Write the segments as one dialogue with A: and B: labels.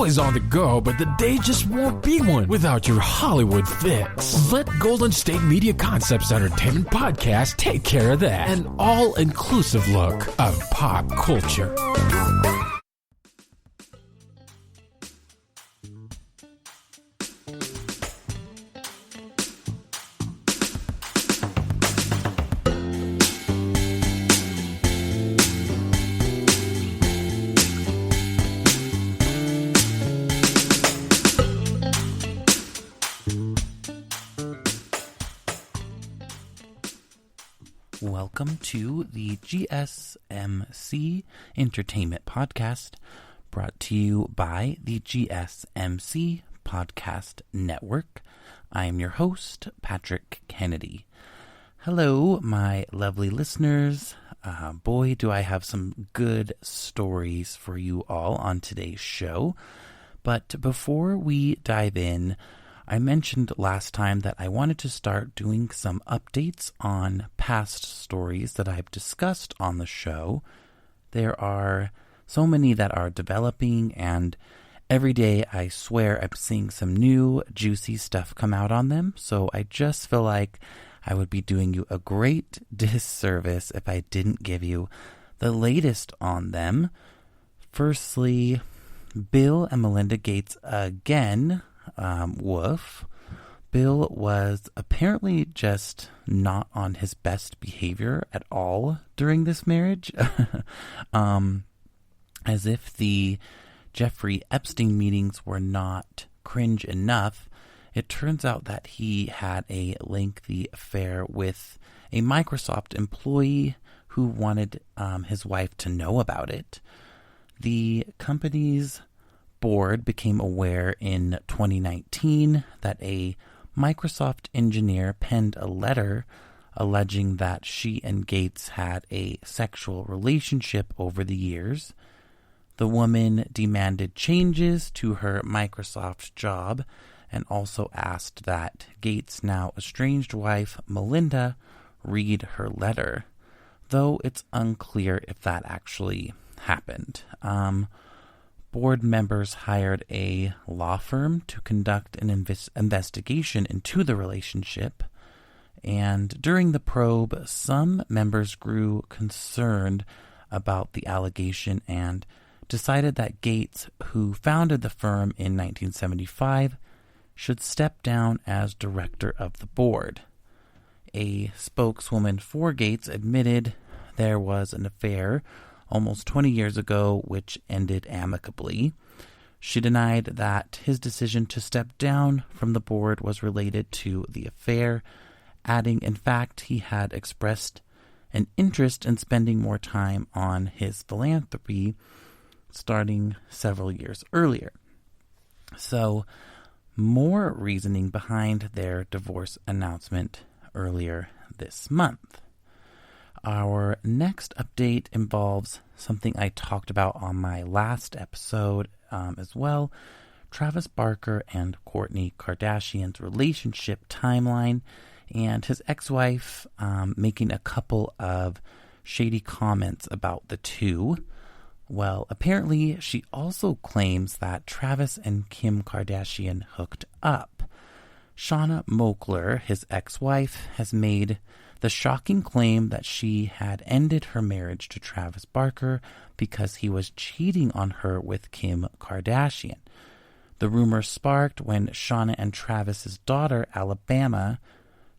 A: always on the go, but the day just won't be one without your Hollywood fix. Let Golden State Media Concepts Entertainment Podcast take care of that. An all-inclusive look of pop culture.
B: Welcome to the GSMC Entertainment Podcast, brought to you by the GSMC Podcast Network. I am your host, Patrick Kennedy. Hello, my lovely listeners. Boy, do I have some good stories for you all on today's show. But before we dive in, I mentioned last time that I wanted to start doing some updates on past stories that I've discussed on the show. There are so many that are developing, and every day I swear I'm seeing some new juicy stuff come out on them, so I just feel like I would be doing you a great disservice if I didn't give you the latest on them. Firstly, Bill and Melinda Gates again. Woof. Bill was apparently just not on his best behavior at all during this marriage. As if the Jeffrey Epstein meetings were not cringe enough, it turns out that he had a lengthy affair with a Microsoft employee who wanted his wife to know about it. The company's board became aware in 2019 that a Microsoft engineer penned a letter alleging that she and Gates had a sexual relationship over the years. The woman demanded changes to her Microsoft job and also asked that Gates' now estranged wife, Melinda, read her letter, though it's unclear if that actually happened. Board members hired a law firm to conduct an investigation into the relationship, and during the probe, some members grew concerned about the allegation and decided that Gates, who founded the firm in 1975, should step down as director of the board. A spokeswoman for Gates admitted there was an affair almost 20 years ago, which ended amicably. She denied that his decision to step down from the board was related to the affair, adding, in fact, he had expressed an interest in spending more time on his philanthropy starting several years earlier. So, more reasoning behind their divorce announcement earlier this month. Our next update involves something I talked about on my last episode as well. Travis Barker and Kourtney Kardashian's relationship timeline and his ex-wife making a couple of shady comments about the two. Well, apparently she also claims that Travis and Kim Kardashian hooked up. Shauna Moakler, his ex-wife, has made the shocking claim that she had ended her marriage to Travis Barker because he was cheating on her with Kim Kardashian. The rumor sparked when Shauna and Travis's daughter, Alabama,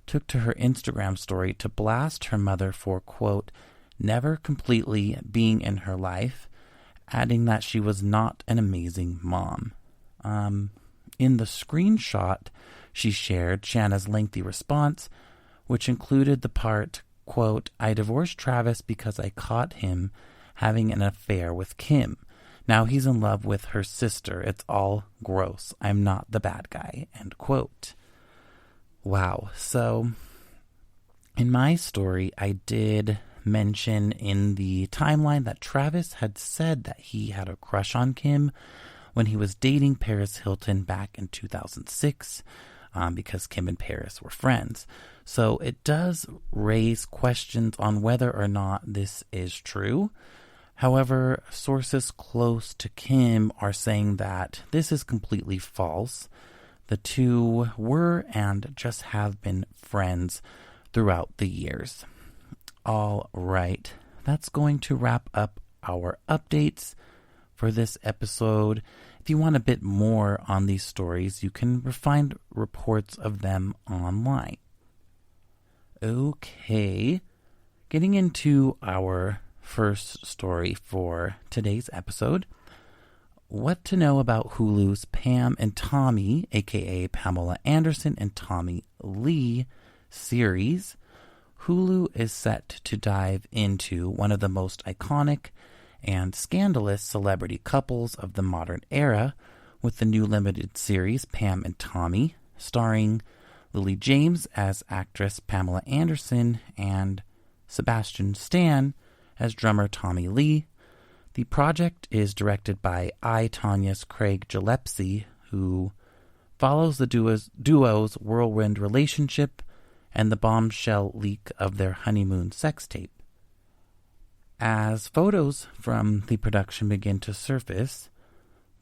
B: took to her Instagram story to blast her mother for, quote, never completely being in her life, adding that she was not an amazing mom. In the screenshot she shared, Shanna's lengthy response, which included the part, quote, I divorced Travis because I caught him having an affair with Kim. Now he's in love with her sister. It's all gross. I'm not the bad guy, end quote. Wow. So, in my story, I did mention in the timeline that Travis had said that he had a crush on Kim when he was dating Paris Hilton back in 2006, because Kim and Paris were friends. So it does raise questions on whether or not this is true. However, sources close to Kim are saying that this is completely false. The two were and just have been friends throughout the years. All right, that's going to wrap up our updates for this episode. If you want a bit more on these stories, you can find reports of them online. Okay, getting into our first story for today's episode. What to know about Hulu's Pam and Tommy, aka Pamela Anderson and Tommy Lee series. Hulu is set to dive into one of the most iconic and scandalous celebrity couples of the modern era with the new limited series Pam and Tommy, starring Lily James as actress Pamela Anderson and Sebastian Stan as drummer Tommy Lee. The project is directed by I, Tanya's Craig Gillespie, who follows the duo's whirlwind relationship and the bombshell leak of their honeymoon sex tape. As photos from the production begin to surface,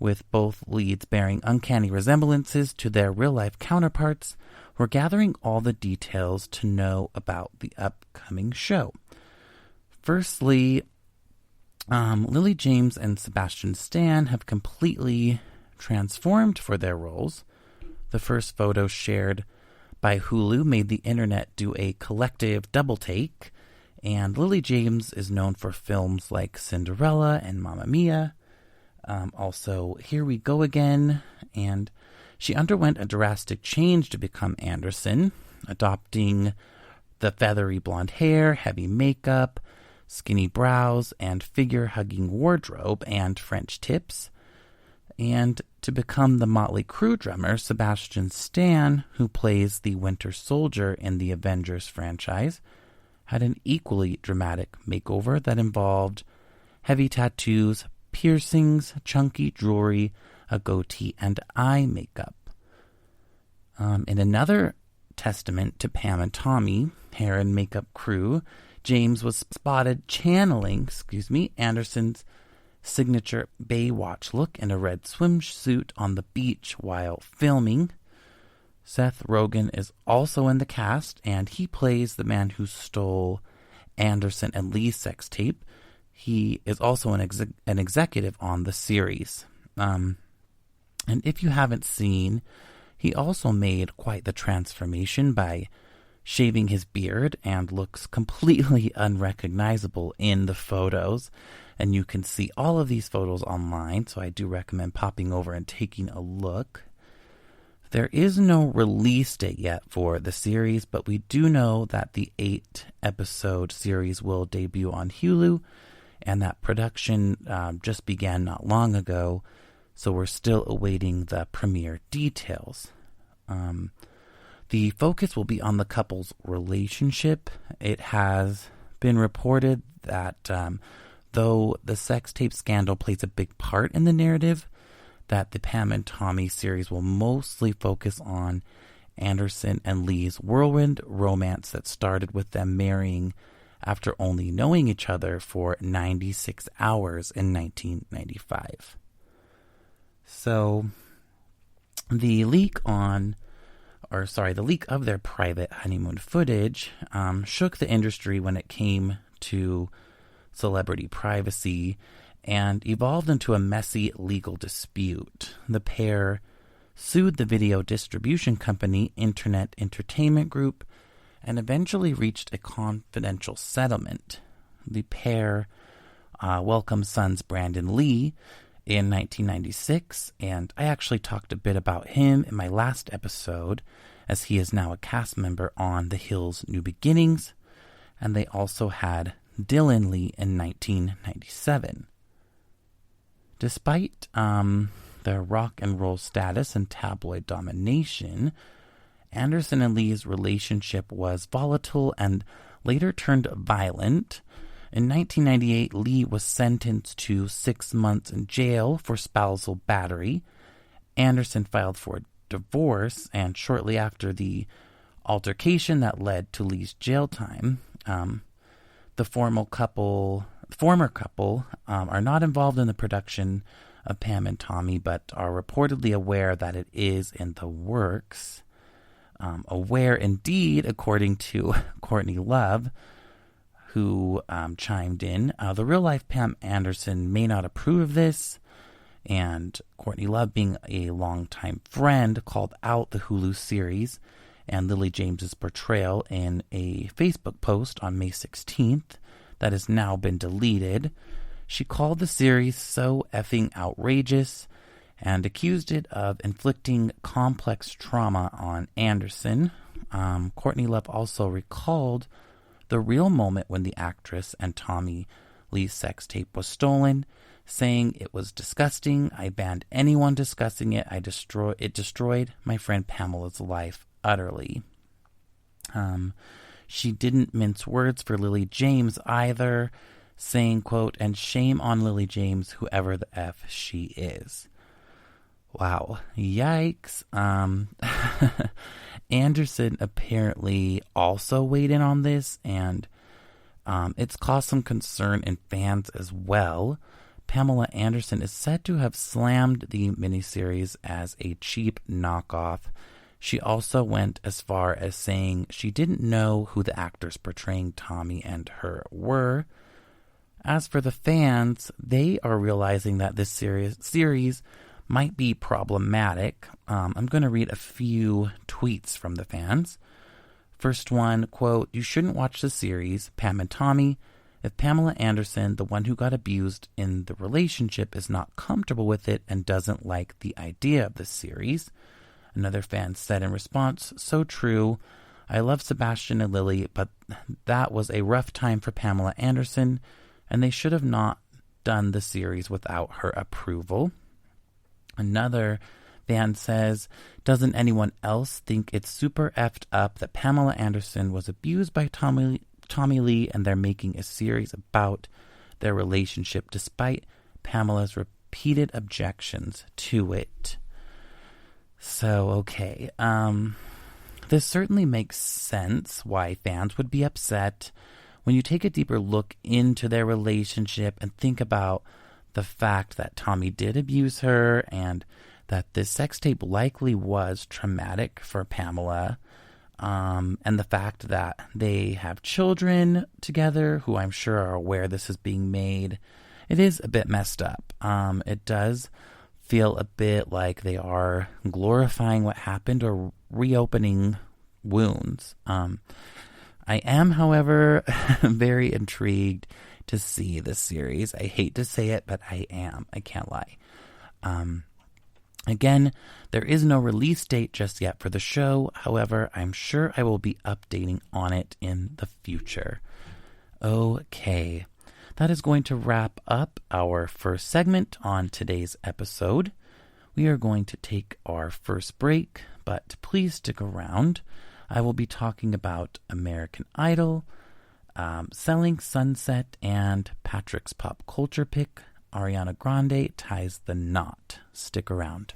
B: with both leads bearing uncanny resemblances to their real-life counterparts, we're gathering all the details to know about the upcoming show. Firstly, Lily James and Sebastian Stan have completely transformed for their roles. The first photo shared by Hulu made the internet do a collective double take, and Lily James is known for films like Cinderella and Mamma Mia. Also, Here We Go Again, and she underwent a drastic change to become Anderson, adopting the feathery blonde hair, heavy makeup, skinny brows, and figure-hugging wardrobe and French tips. And to become the Motley Crue drummer, Sebastian Stan, who plays the Winter Soldier in the Avengers franchise, had an equally dramatic makeover that involved heavy tattoos, piercings, chunky jewelry, a goatee, and eye makeup. In another testament to Pam and Tommy, hair and makeup crew, James was spotted channeling, Anderson's signature Baywatch look in a red swimsuit on the beach while filming. Seth Rogen is also in the cast, and he plays the man who stole Anderson and Lee's sex tape. He is also an executive on the series. And if you haven't seen, he also made quite the transformation by shaving his beard and looks completely unrecognizable in the photos. And you can see all of these photos online, so I do recommend popping over and taking a look. There is no release date yet for the series, but we do know that the 8-episode series will debut on Hulu, and that production just began not long ago, so we're still awaiting the premiere details. The focus will be on the couple's relationship. It has been reported that though the sex tape scandal plays a big part in the narrative, that the Pam and Tommy series will mostly focus on Anderson and Lee's whirlwind romance that started with them marrying after only knowing each other for 96 hours in 1995. So, the leak of their private honeymoon footage shook the industry when it came to celebrity privacy and evolved into a messy legal dispute. The pair sued the video distribution company Internet Entertainment Group and eventually reached a confidential settlement. The pair welcomed sons Brandon Lee in 1996, and I actually talked a bit about him in my last episode, as he is now a cast member on The Hills' New Beginnings, and they also had Dylan Lee in 1997. Despite their rock and roll status and tabloid domination, Anderson and Lee's relationship was volatile and later turned violent. In 1998, Lee was sentenced to 6 months in jail for spousal battery. Anderson filed for divorce, and shortly after the altercation that led to Lee's jail time, the former couple former couple are not involved in the production of Pam and Tommy, but are reportedly aware that it is in the works. Aware indeed, according to Courtney Love, who chimed in. The real-life Pam Anderson may not approve of this, and Courtney Love, being a longtime friend, called out the Hulu series and Lily James's portrayal in a Facebook post on May 16th that has now been deleted. She called the series so effing outrageous and accused it of inflicting complex trauma on Anderson. Courtney Love also recalled the real moment when the actress and Tommy Lee's sex tape was stolen, saying it was disgusting. I banned anyone discussing it. It destroyed my friend Pamela's life utterly. She didn't mince words for Lily James either, saying, quote, "And shame on Lily James, whoever the F she is." Wow. Yikes. Anderson apparently also weighed in on this, and it's caused some concern in fans as well. Pamela Anderson is said to have slammed the miniseries as a cheap knockoff. She also went as far as saying she didn't know who the actors portraying Tommy and her were. As for the fans, they are realizing that this series might be problematic. I'm going to read a few tweets from the fans. First one, quote, "You shouldn't watch the series, Pam and Tommy. If Pamela Anderson, the one who got abused in the relationship, is not comfortable with it and doesn't like the idea of the series." Another fan said in response, "So true. I love Sebastian and Lily, but that was a rough time for Pamela Anderson, and they should have not done the series without her approval." Another fan says, "Doesn't anyone else think it's super effed up that Pamela Anderson was abused by Tommy Lee and they're making a series about their relationship despite Pamela's repeated objections to it?" So, okay. This certainly makes sense why fans would be upset when you take a deeper look into their relationship and think about the fact that Tommy did abuse her and that this sex tape likely was traumatic for Pamela, and the fact that they have children together who I'm sure are aware this is being made. It is a bit messed up. It does feel a bit like they are glorifying what happened or reopening wounds. I am, however, very intrigued to see this series. I hate to say it, but I am. I can't lie. Again, there is no release date just yet for the show. However, I'm sure I will be updating on it in the future. Okay. That is going to wrap up our first segment on today's episode. We are going to take our first break, but please stick around. I will be talking about American Idol, Selling Sunset, and Patrick's pop culture pick, Ariana Grande Ties the Knot. Stick around.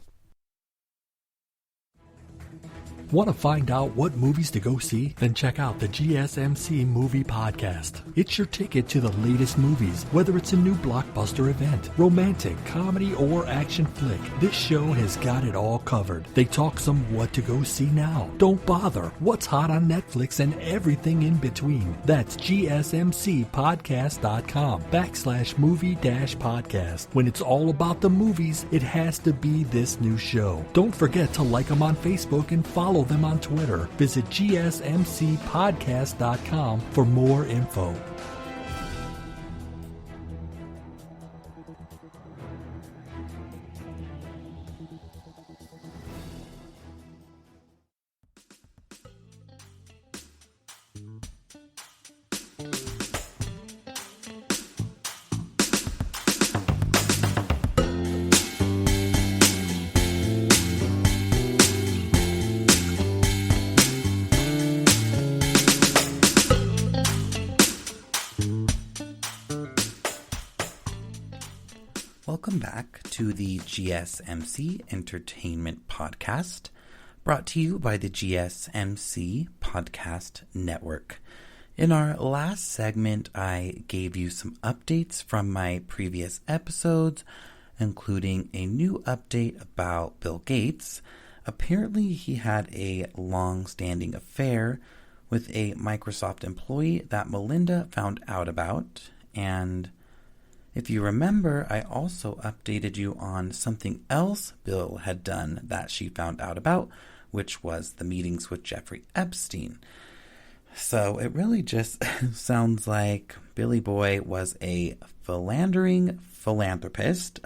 C: Want to find out what movies to go see? Then check out the GSMC Movie Podcast. It's your ticket to the latest movies, whether it's a new blockbuster event, romantic, comedy, or action flick. This show has got it all covered. They talk some what to go see now. Don't bother. What's hot on Netflix and everything in between. That's gsmcpodcast.com/movie-podcast. When it's all about the movies, it has to be this new show. Don't forget to like them on Facebook and follow them on Twitter. Visit gsmcpodcast.com for more info.
B: Welcome back to the GSMC Entertainment Podcast, brought to you by the GSMC Podcast Network. In our last segment, I gave you some updates from my previous episodes, including a new update about Bill Gates. Apparently, he had a long-standing affair with a Microsoft employee that Melinda found out about. And if you remember, I also updated you on something else Bill had done that she found out about, which was the meetings with Jeffrey Epstein. So it really just sounds like Billy Boy was a philandering philanthropist.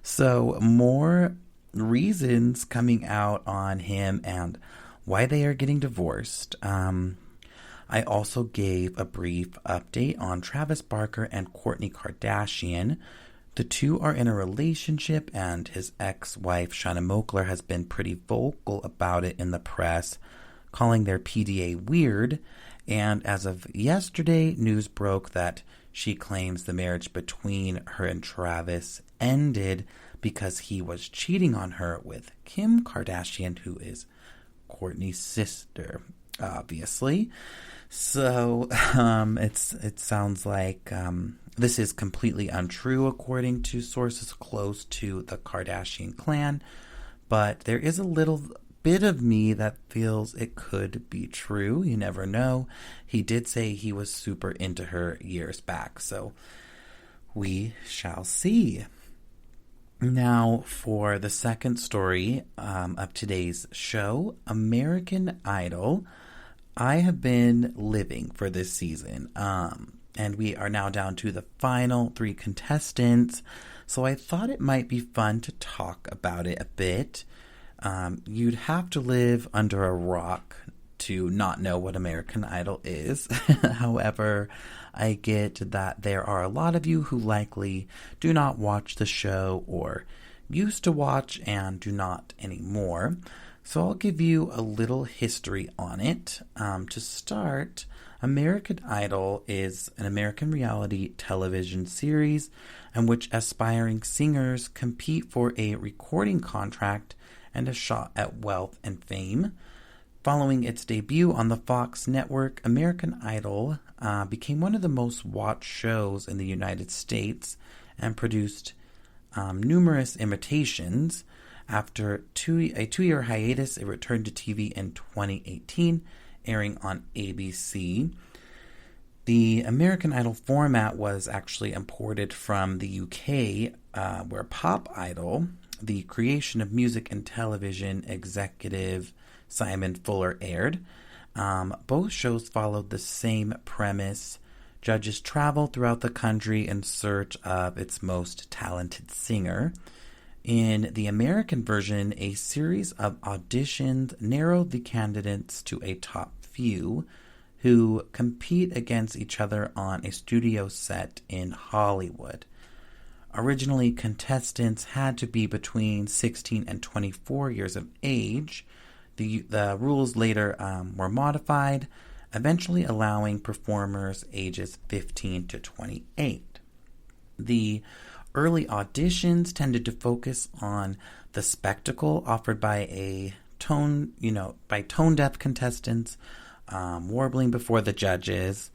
B: So more reasons coming out on him and why they are getting divorced. I also gave a brief update on Travis Barker and Kourtney Kardashian. The two are in a relationship, and his ex-wife, Shanna Moakler, has been pretty vocal about it in the press, calling their PDA weird. And as of yesterday, news broke that she claims the marriage between her and Travis ended because he was cheating on her with Kim Kardashian, who is Kourtney's sister, obviously. So it sounds like this is completely untrue according to sources close to the Kardashian clan, but there is a little bit of me that feels it could be true. You never know. He did say he was super into her years back, so we shall see. Now, for the second story of today's show, American Idol. I have been living for this season, and we are now down to the final 3 contestants, so I thought it might be fun to talk about it a bit. You'd have to live under a rock to not know what American Idol is. However, I get that there are a lot of you who likely do not watch the show or used to watch and do not anymore. So I'll give you a little history on it. To start, American Idol is an American reality television series in which aspiring singers compete for a recording contract and a shot at wealth and fame. Following its debut on the Fox network, American Idol became one of the most watched shows in the United States and produced numerous imitations. After a 2-year hiatus, it returned to TV in 2018, airing on ABC. The American Idol format was actually imported from the UK, where Pop Idol, the creation of music and television executive Simon Fuller, aired. Both shows followed the same premise. Judges travel throughout the country in search of its most talented singer. In the American version, a series of auditions narrowed the candidates to a top few who compete against each other on a studio set in Hollywood. Originally, contestants had to be between 16 and 24 years of age. The rules later were modified, eventually allowing performers ages 15 to 28. The early auditions tended to focus on the spectacle offered by tone-deaf contestants, warbling before the judges.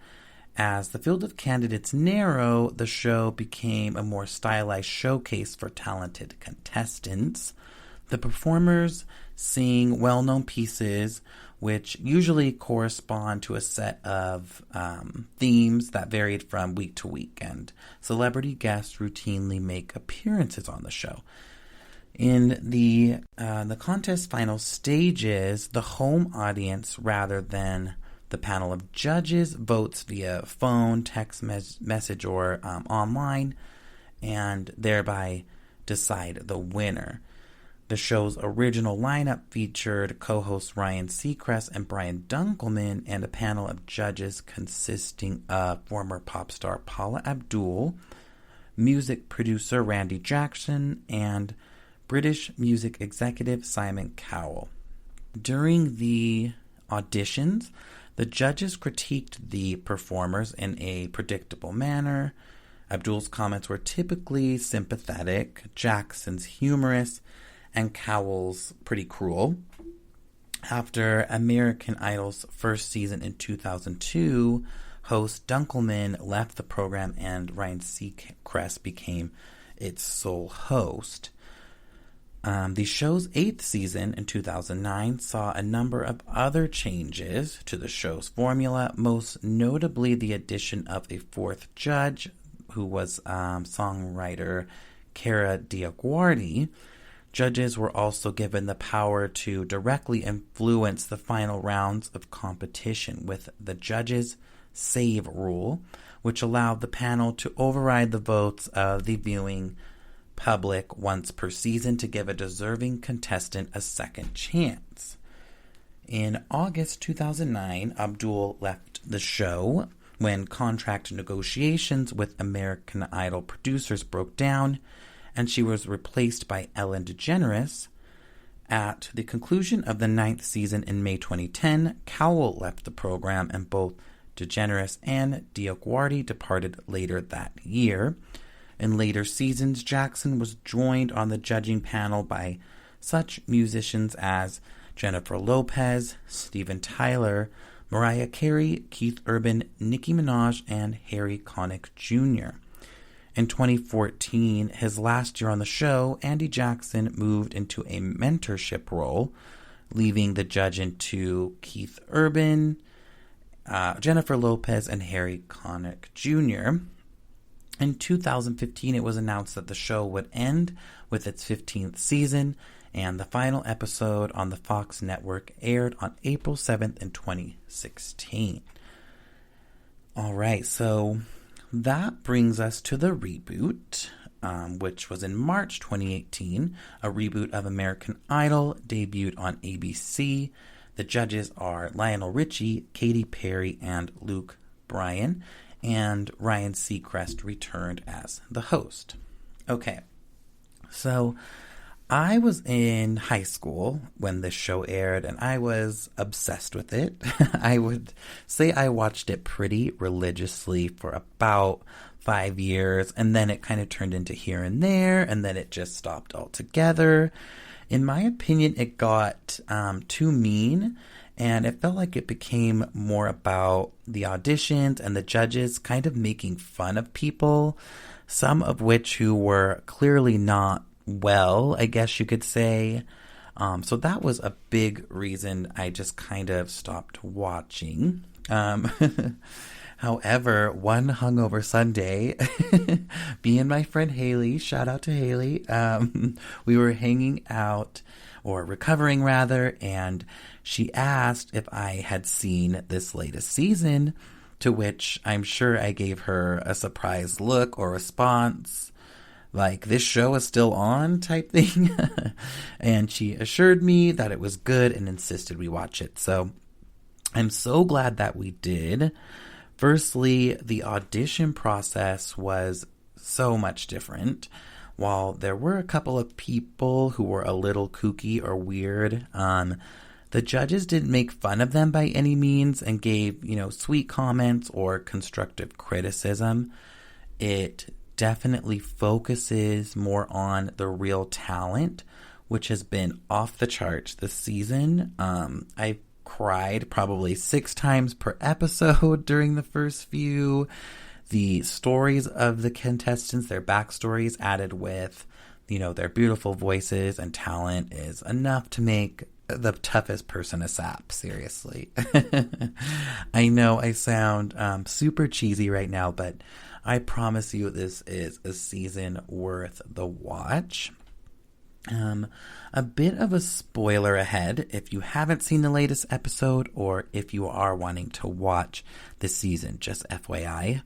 B: As the field of candidates narrowed, the show became a more stylized showcase for talented contestants. The performers sing well-known pieces, which usually correspond to a set of themes that varied from week to week, and celebrity guests routinely make appearances on the show. In the contest final stages, the home audience, rather than the panel of judges, votes via phone, text message, or online, and thereby decide the winner. The show's original lineup featured co-hosts Ryan Seacrest and Brian Dunkelman and a panel of judges consisting of former pop star Paula Abdul, music producer Randy Jackson, and British music executive Simon Cowell. During the auditions, the judges critiqued the performers in a predictable manner. Abdul's comments were typically sympathetic, Jackson's humorous, and Cowell's pretty cruel. After American Idol's first season in 2002, host Dunkelman left the program and Ryan Seacrest became its sole host. The show's 8th season in 2009 saw a number of other changes to the show's formula, most notably the addition of a 4th judge, who was songwriter Cara DioGuardi. Judges were also given the power to directly influence the final rounds of competition with the judges' save rule, which allowed the panel to override the votes of the viewing public once per season to give a deserving contestant a second chance. In August 2009, Abdul left the show when contract negotiations with American Idol producers broke down, and she was replaced by Ellen DeGeneres. At the conclusion of the 9th season in May 2010, Cowell left the program, and both DeGeneres and DioGuardi departed later that year. In later seasons, Jackson was joined on the judging panel by such musicians as Jennifer Lopez, Steven Tyler, Mariah Carey, Keith Urban, Nicki Minaj, and Harry Connick Jr. In 2014, his last year on the show, Andy Jackson moved into a mentorship role, leaving the judging to Keith Urban, Jennifer Lopez, and Harry Connick Jr. In 2015, it was announced that the show would end with its 15th season, and the final episode on the Fox network aired on April 7th in 2016. All right, so that brings us to the reboot, which was in March 2018. A reboot of American Idol debuted on ABC. The judges are Lionel Richie, Katy Perry, and Luke Bryan, and Ryan Seacrest returned as the host. Okay, so I was in high school when this show aired, and I was obsessed with it. I would say I watched it pretty religiously for about 5 years, and then it kind of turned into here and there, and then it just stopped altogether. In my opinion, it got too mean, and it felt like it became more about the auditions and the judges kind of making fun of people, some of which who were clearly not well, I guess you could say. So that was a big reason I just kind of stopped watching. However, one hungover Sunday, me and my friend Haley, shout out to Haley, we were hanging out, or recovering rather, and she asked if I had seen this latest season, to which I'm sure I gave her a surprised look or response, like, this show is still on type thing. And she assured me that it was good and insisted we watch it. So I'm so glad that we did. Firstly, the audition process was so much different. While there were a couple of people who were a little kooky or weird, the judges didn't make fun of them by any means and gave, sweet comments or constructive criticism. It definitely focuses more on the real talent, which has been off the charts this season. I cried probably 6 times per episode during the first few. The stories of the contestants, their backstories added with, their beautiful voices and talent is enough to make the toughest person a sap, seriously. I know I sound super cheesy right now, but I promise you this is a season worth the watch. A bit of a spoiler ahead if you haven't seen the latest episode or if you are wanting to watch this season, just FYI.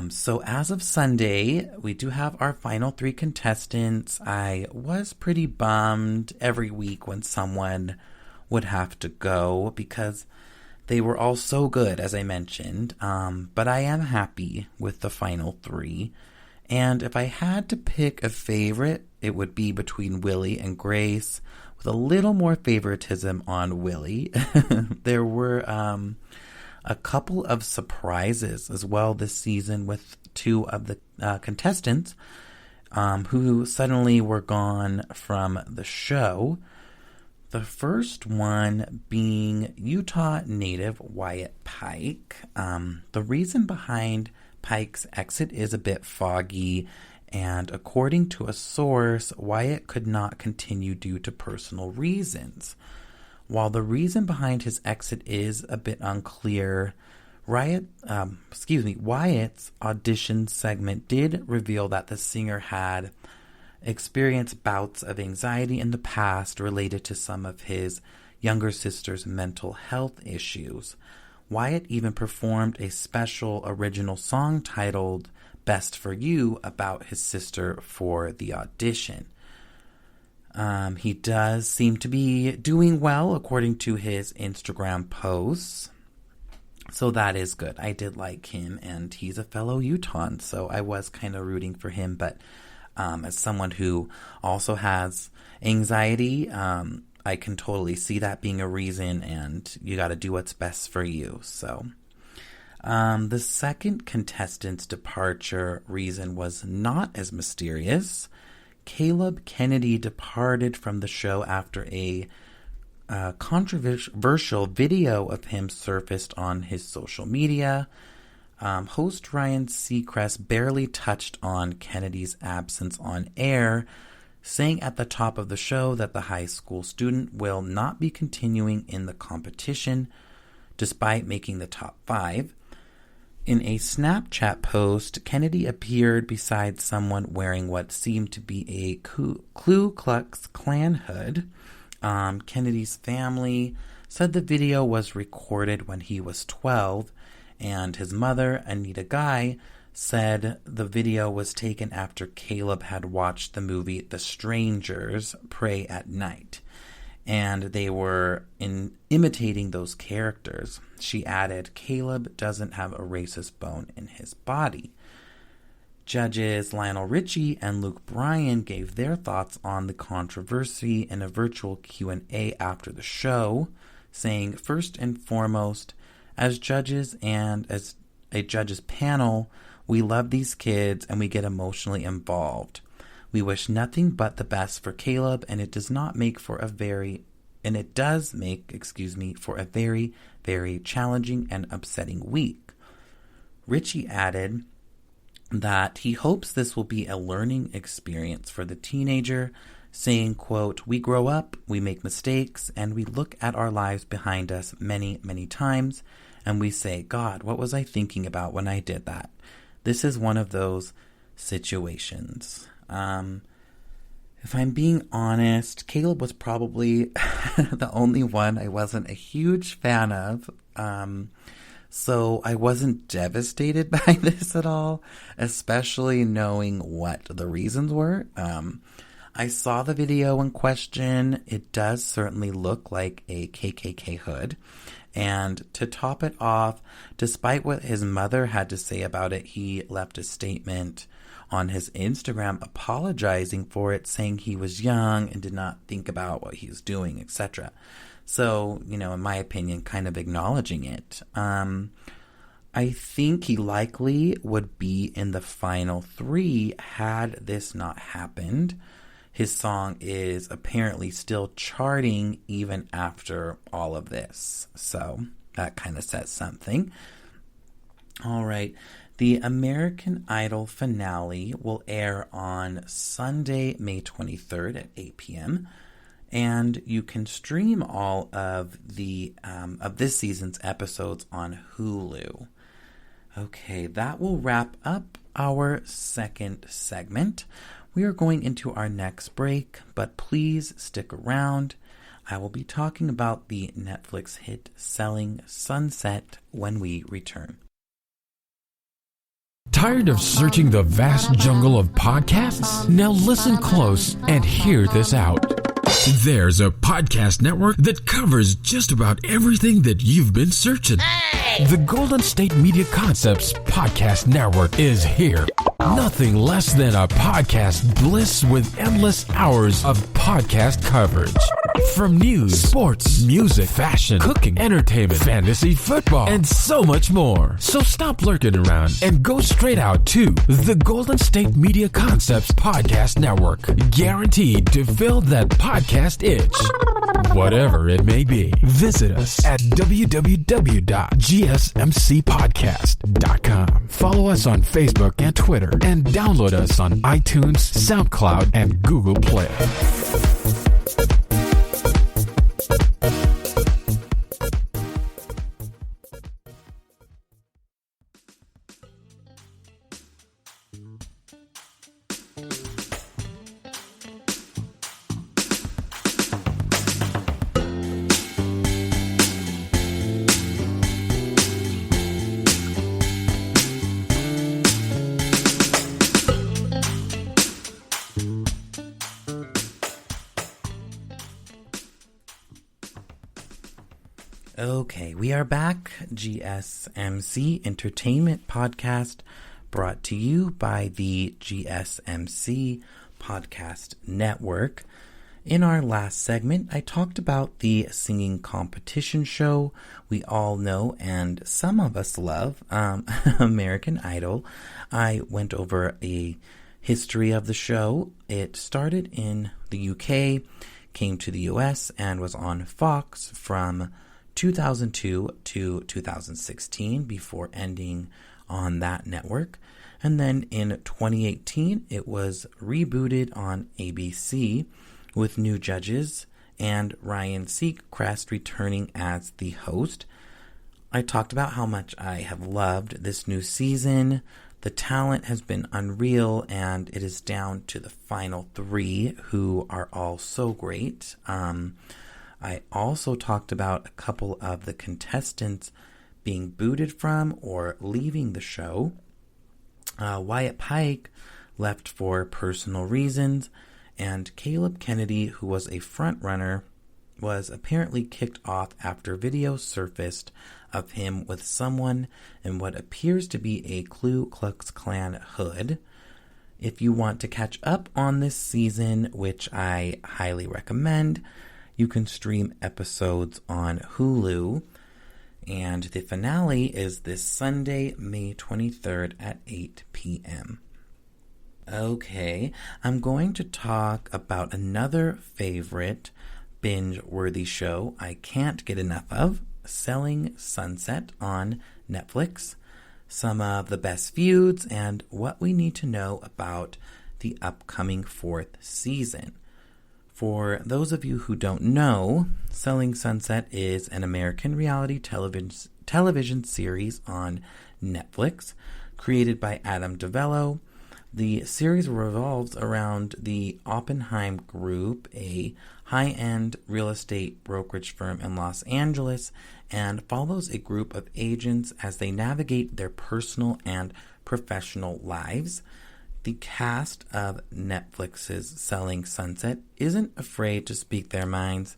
B: So as of Sunday, we do have our final 3 contestants. I was pretty bummed every week when someone would have to go because they were all so good, as I mentioned. But I am happy with the final 3. And if I had to pick a favorite, it would be between Willie and Grace, with a little more favoritism on Willie. There were a couple of surprises as well this season with 2 of the contestants who suddenly were gone from the show. The first one being Utah native Wyatt Pike. The reason behind Pike's exit is a bit foggy, and according to a source, Wyatt could not continue due to personal reasons. While the reason behind his exit is a bit unclear, Wyatt's audition segment did reveal that the singer had experienced bouts of anxiety in the past related to some of his younger sister's mental health issues. Wyatt even performed a special original song titled Best for You about his sister for the audition. He does seem to be doing well according to his Instagram posts. So that is good. I did like him, and he's a fellow Utahn, so I was kind of rooting for him. But as someone who also has anxiety, I can totally see that being a reason, and you got to do what's best for you. So the second contestant's departure reason was not as mysterious. Caleb Kennedy departed from the show after a controversial video of him surfaced on his social media. Host Ryan Seacrest barely touched on Kennedy's absence on air, saying at the top of the show that the high school student will not be continuing in the competition despite making the top 5. In a Snapchat post, Kennedy appeared beside someone wearing what seemed to be a Ku Klux Klan hood. Kennedy's family said the video was recorded when he was 12, and his mother, Anita Guy, said the video was taken after Caleb had watched the movie The Strangers Pray at Night, and they were imitating those characters. She added, Caleb doesn't have a racist bone in his body. Judges Lionel Richie and Luke Bryan gave their thoughts on the controversy in a virtual Q&A after the show, saying, first and foremost, as judges and as a judges panel, we love these kids and we get emotionally involved. We wish nothing but the best for Caleb, and it does make for a very, very challenging and upsetting week. Richie added that he hopes this will be a learning experience for the teenager, saying, quote, we grow up, we make mistakes, and we look at our lives behind us many, many times, and we say, God, what was I thinking about when I did that? This is one of those situations. If I'm being honest, Caleb was probably the only one I wasn't a huge fan of. So I wasn't devastated by this at all, especially knowing what the reasons were. I saw the video in question. It does certainly look like a KKK hood. And to top it off, despite what his mother had to say about it, he left a statement on his Instagram apologizing for it, saying he was young and did not think about what he was doing, etc. So, in my opinion, kind of acknowledging it. I think he likely would be in the final 3 had this not happened. His song is apparently still charting even after all of this. So that kind of says something. All right. The American Idol finale will air on Sunday, May 23rd at 8 p.m. And you can stream all of the of this season's episodes on Hulu. Okay, that will wrap up our second segment. We are going into our next break, but please stick around. I will be talking about the Netflix hit Selling Sunset when we return.
A: Tired of searching the vast jungle of podcasts? Now listen close and hear this out. There's a podcast network that covers just about everything that you've been searching. Hey! The Golden State Media Concepts Podcast Network is here. Nothing less than a podcast bliss with endless hours of podcast coverage. From news, sports, music, fashion, cooking, entertainment, fantasy, football, and so much more. So stop lurking around and go straight out to the Golden State Media Concepts Podcast Network. Guaranteed to fill that podcast itch. whatever it may be. Visit us at www.gsmcpodcast.com. Follow us on Facebook and Twitter, and download us on iTunes, SoundCloud, and Google Play.
B: Okay, we are back. GSMC Entertainment Podcast, brought to you by the GSMC Podcast Network. In our last segment, I talked about the singing competition show we all know and some of us love, American Idol. I went over a history of the show. It started in the UK, came to the US, and was on Fox from 2002 to 2016 before ending on that network. And then in 2018, it was rebooted on ABC with new judges and Ryan Seacrest returning as the host. I talked about how much I have loved this new season. The talent has been unreal, and it is down to the final three, who are all so great. I also talked about a couple of the contestants being booted from or leaving the show. Wyatt Pike left for personal reasons, and Caleb Kennedy, who was a front runner, was apparently kicked off after video surfaced of him with someone in what appears to be a Ku Klux Klan hood. If you want to catch up on this season, which I highly recommend, you can stream episodes on Hulu, and the finale is this Sunday, May 23rd at 8 p.m. Okay, I'm going to talk about another favorite binge-worthy show I can't get enough of, Selling Sunset on Netflix, some of the best feuds, and what we need to know about the upcoming fourth season. For those of you who don't know, Selling Sunset is an American reality television series on Netflix, created by Adam DeVello. The series revolves around the Oppenheim Group, a high-end real estate brokerage firm in Los Angeles, and follows a group of agents as they navigate their personal and professional lives. The cast of Netflix's Selling Sunset isn't afraid to speak their minds,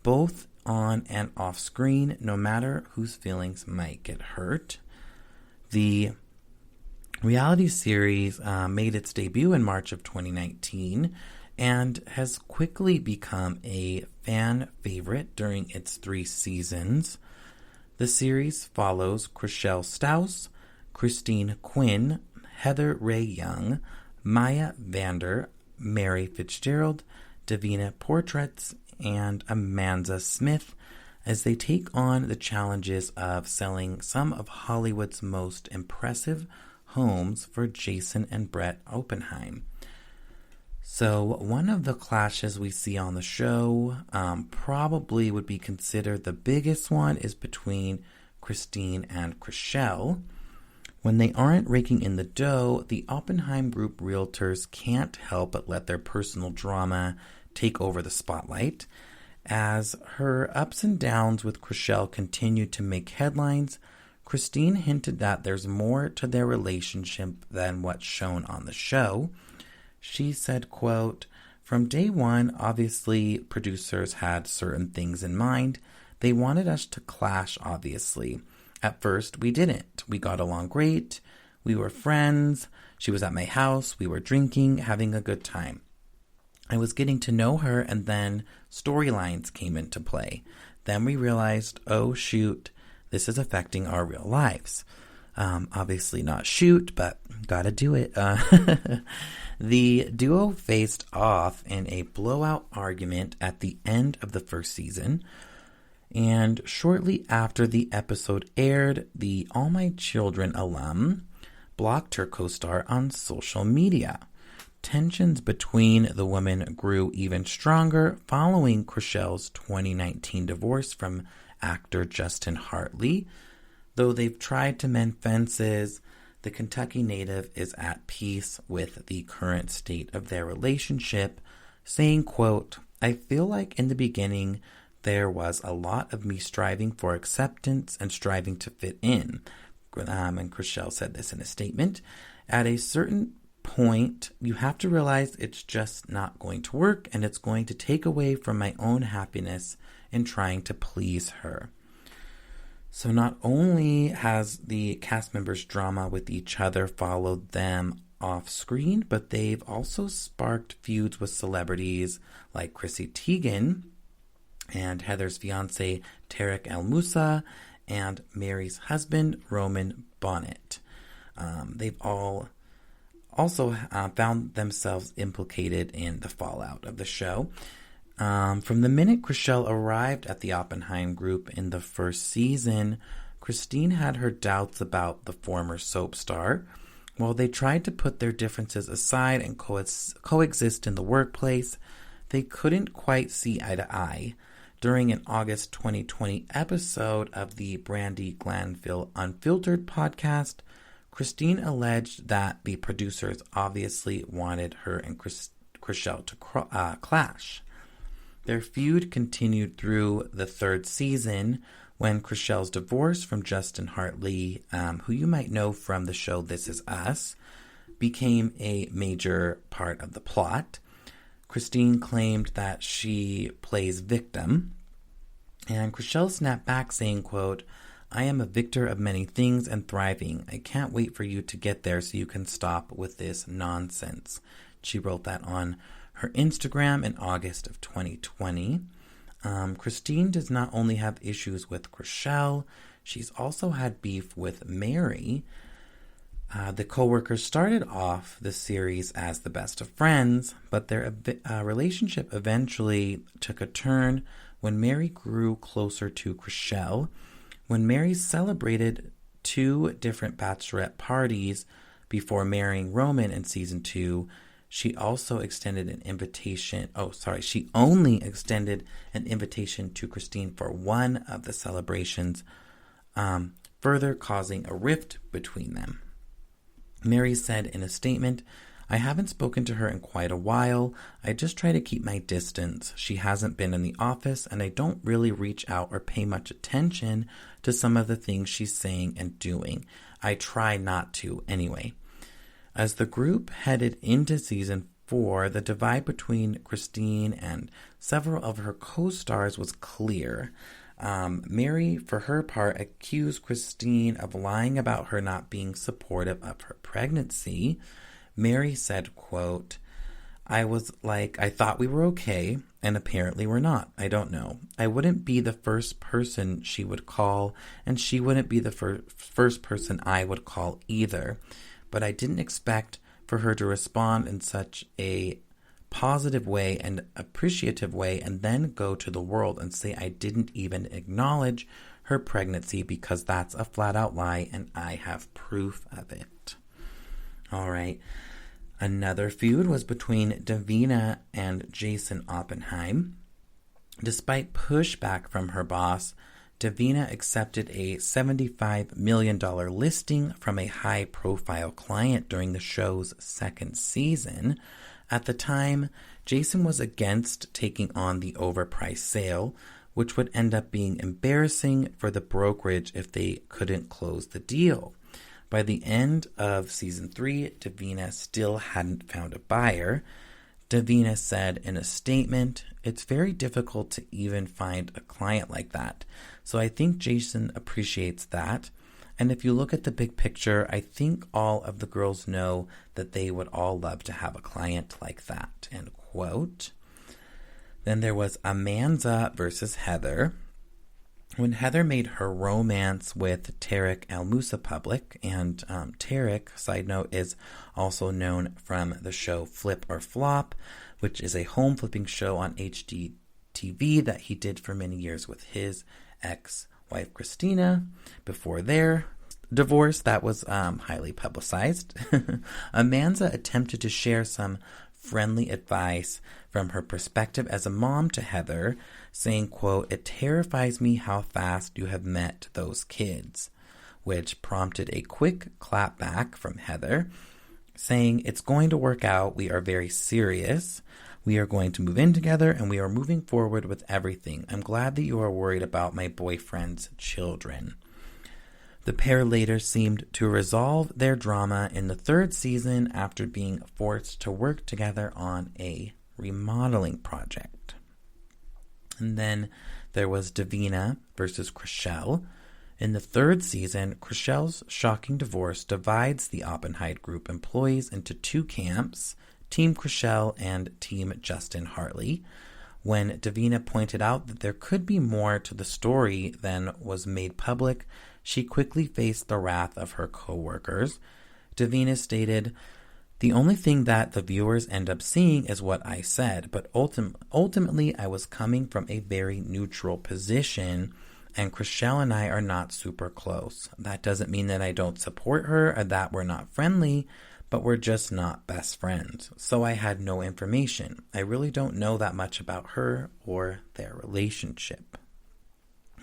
B: both on and off screen, no matter whose feelings might get hurt. The reality series made its debut in March of 2019 and has quickly become a fan favorite during its 3 seasons. The series follows Chriselle Staus, Christine Quinn, Heather Ray Young, Maya Vander, Mary Fitzgerald, Davina Portraits, and Amanda Smith as they take on the challenges of selling some of Hollywood's most impressive homes for Jason and Brett Oppenheim. So one of the clashes we see on the show probably would be considered the biggest one is between Christine and Chriselle. When they aren't raking in the dough, the Oppenheim Group realtors can't help but let their personal drama take over the spotlight. As her ups and downs with Chriselle continue to make headlines, Christine hinted that there's more to their relationship than what's shown on the show. She said, quote, "From day one, obviously, producers had certain things in mind. They wanted us to clash, obviously. At first, we didn't. We got along great. We were friends. She was at my house. We were drinking, having a good time. I was getting to know her, and then storylines came into play. Then we realized, oh, shoot, this is affecting our real lives. Obviously not shoot, but gotta do it. The duo faced off in a blowout argument at the end of the first season, and shortly after the episode aired, the All My Children alum blocked her co-star on social media. Tensions between the women grew even stronger following Chrishell's 2019 divorce from actor Justin Hartley. Though they've tried to mend fences, the Kentucky native is at peace with the current state of their relationship, saying, quote, "I feel like in the beginning there was a lot of me striving for acceptance and striving to fit in." And Chrishell said this in a statement. "At a certain point, you have to realize it's just not going to work, and it's going to take away from my own happiness in trying to please her." So not only has the cast members' drama with each other followed them off screen, but they've also sparked feuds with celebrities like Chrissy Teigen and Heather's fiance Tarek El Moussa and Mary's husband Roman Bonnet. They've all also found themselves implicated in the fallout of the show. From the minute Chrishell arrived at the Oppenheim group in the first season, Christine had her doubts about the former soap star. While they tried to put their differences aside and coexist in the workplace, they couldn't quite see eye to eye. During an August 2020 episode of the Brandi Glanville Unfiltered podcast, Christine alleged that the producers obviously wanted her and Chrishell to clash. Their feud continued through the third season when Chrishell's divorce from Justin Hartley, who you might know from the show This Is Us, became a major part of the plot. Christine claimed that she plays victim, and Chrishell snapped back saying, quote, "I am a victor of many things and thriving. I can't wait for you to get there so you can stop with this nonsense." She wrote that on her Instagram in August of 2020. Christine does not only have issues with Chrishell, she's also had beef with Mary. The co-workers started off the series as the best of friends, but their relationship eventually took a turn when Mary grew closer to Chrishell. When Mary celebrated 2 different bachelorette parties before marrying Roman in season 2, she also extended an invitation. She only extended an invitation to Christine for one of the celebrations, further causing a rift between them. Mary said in a statement, "I haven't spoken to her in quite a while. I just try to keep my distance. She hasn't been in the office, and I don't really reach out or pay much attention to some of the things she's saying and doing. I try not to anyway." As the group headed into season 4, the divide between Christine and several of her co-stars was clear. Mary, for her part, accused Christine of lying about her not being supportive of her pregnancy. Mary said, quote, "I was like, I thought we were okay, and apparently we're not. I don't know. I wouldn't be the first person she would call, and she wouldn't be the first person I would call either. But I didn't expect for her to respond in such a positive way and appreciative way and then go to the world and say I didn't even acknowledge her pregnancy because that's a flat out lie and I have proof of it." All right. Another feud was between Davina and Jason Oppenheim. Despite pushback from her boss, Davina accepted a $75 million listing from a high-profile client during the show's second season. At the time, Jason was against taking on the overpriced sale, which would end up being embarrassing for the brokerage if they couldn't close the deal. By the end of season 3, Davina still hadn't found a buyer. Davina said in a statement, "It's very difficult to even find a client like that. So I think Jason appreciates that. And if you look at the big picture, I think all of the girls know that they would all love to have a client like that." End quote. Then there was Amanza versus Heather. When Heather made her romance with Tarek El Moussa public, and Tarek, side note, is also known from the show Flip or Flop, which is a home flipping show on HGTV that he did for many years with his ex-wife Christina. Before their divorce, that was highly publicized. Amanza attempted to share some friendly advice from her perspective as a mom to Heather, saying, quote, "It terrifies me how fast you have met those kids," which prompted a quick clapback from Heather, saying, "It's going to work out. We are very serious. We are going to move in together, and we are moving forward with everything. I'm glad that you are worried about my boyfriend's children." The pair later seemed to resolve their drama in the third season after being forced to work together on a remodeling project. And then there was Davina versus Chrishell. In the third season, Chrishell's shocking divorce divides the Oppenheim Group employees into two camps, Team Chrishell and Team Justin Hartley. When Davina pointed out that there could be more to the story than was made public, she quickly faced the wrath of her co-workers. Davina stated, "The only thing that the viewers end up seeing is what I said, but ultimately I was coming from a very neutral position, and Chrishell and I are not super close. That doesn't mean that I don't support her or that we're not friendly, but we're just not best friends. So I had no information. I really don't know that much about her or their relationship."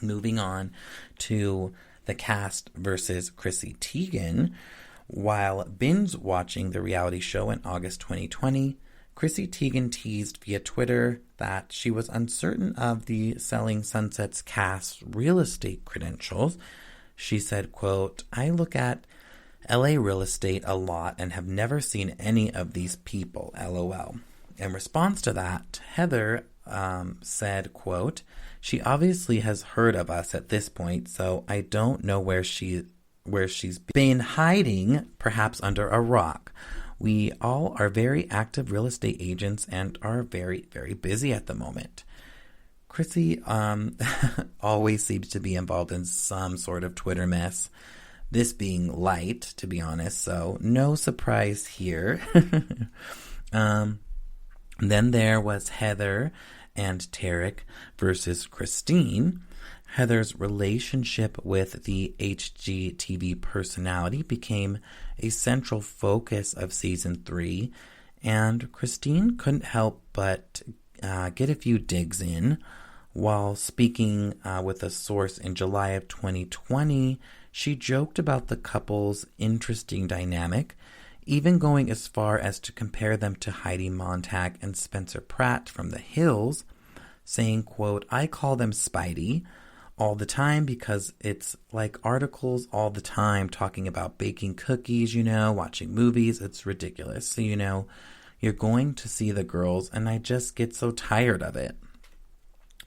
B: Moving on to the cast versus Chrissy Teigen. While binge watching the reality show in August 2020, Chrissy Teigen teased via Twitter that she was uncertain of the Selling Sunset's cast's real estate credentials. She said, quote, "I look at LA real estate a lot and have never seen any of these people, LOL." In response to that, Heather said, quote, "She obviously has heard of us at this point, so I don't know where she's been hiding, perhaps under a rock. We all are very active real estate agents and are very, very busy at the moment." Chrissy always seems to be involved in some sort of Twitter mess, this being light, to be honest, so no surprise here. Then there was Heather and Tarek versus Christine. Heather's relationship with the HGTV personality became a central focus of season 3, and Christine couldn't help but get a few digs in. While speaking with a source in July of 2020, she joked about the couple's interesting dynamic, even going as far as to compare them to Heidi Montag and Spencer Pratt from The Hills, saying, quote, "I call them Spidey all the time because it's like articles all the time talking about baking cookies, watching movies. It's ridiculous. So, you're going to see the girls and I just get so tired of it."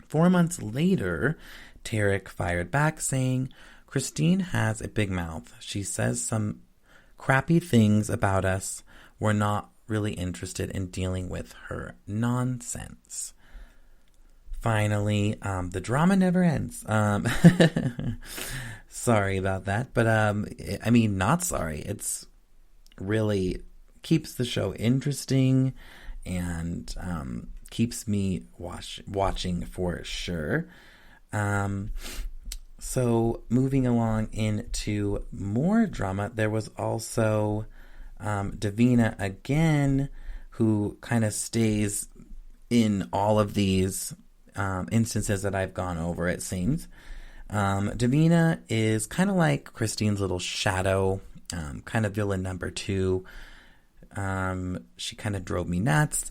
B: 4 months later, Tarek fired back saying, "Christine has a big mouth. She says some crappy things about us. We're not really interested in dealing with her nonsense." Finally, the drama never ends. Sorry about that, but not sorry. It's really keeps the show interesting and keeps me watching for sure. So moving along into more drama, there was also Davina again, who kind of stays in all of these instances that I've gone over, it seems. Davina is kind of like Christine's little shadow, kind of villain number 2. She kind of drove me nuts.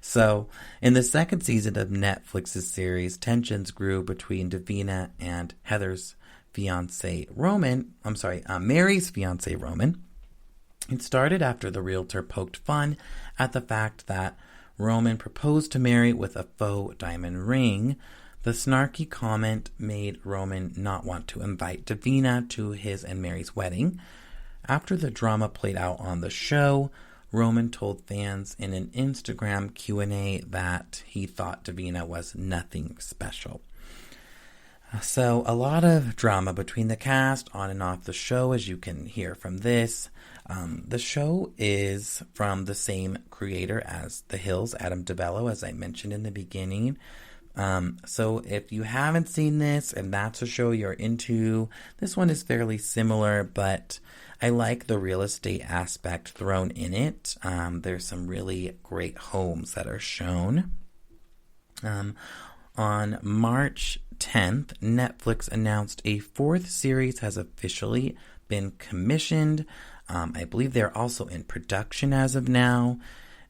B: So, in the second season of Netflix's series, tensions grew between Davina and Heather's fiance Roman. Mary's fiance Roman. It started after the realtor poked fun at the fact that Roman proposed to Mary with a faux diamond ring. The snarky comment made Roman not want to invite Davina to his and Mary's wedding. After the drama played out on the show, Roman told fans in an Instagram Q&A that he thought Davina was nothing special. So a lot of drama between the cast on and off the show, as you can hear from this. The show is from the same creator as The Hills, Adam DeBello, as I mentioned in the beginning. So if you haven't seen this and that's a show you're into, this one is fairly similar, but I like the real estate aspect thrown in it. There's some really great homes that are shown. On March 10th, Netflix announced a fourth series has officially been commissioned. I believe they're also in production as of now.